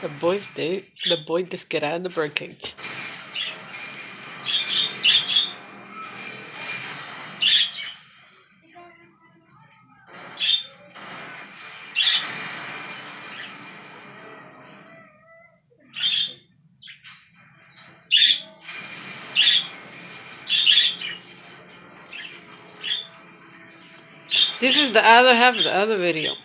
The boy just get out of the birdcage. This is the other half of the other video.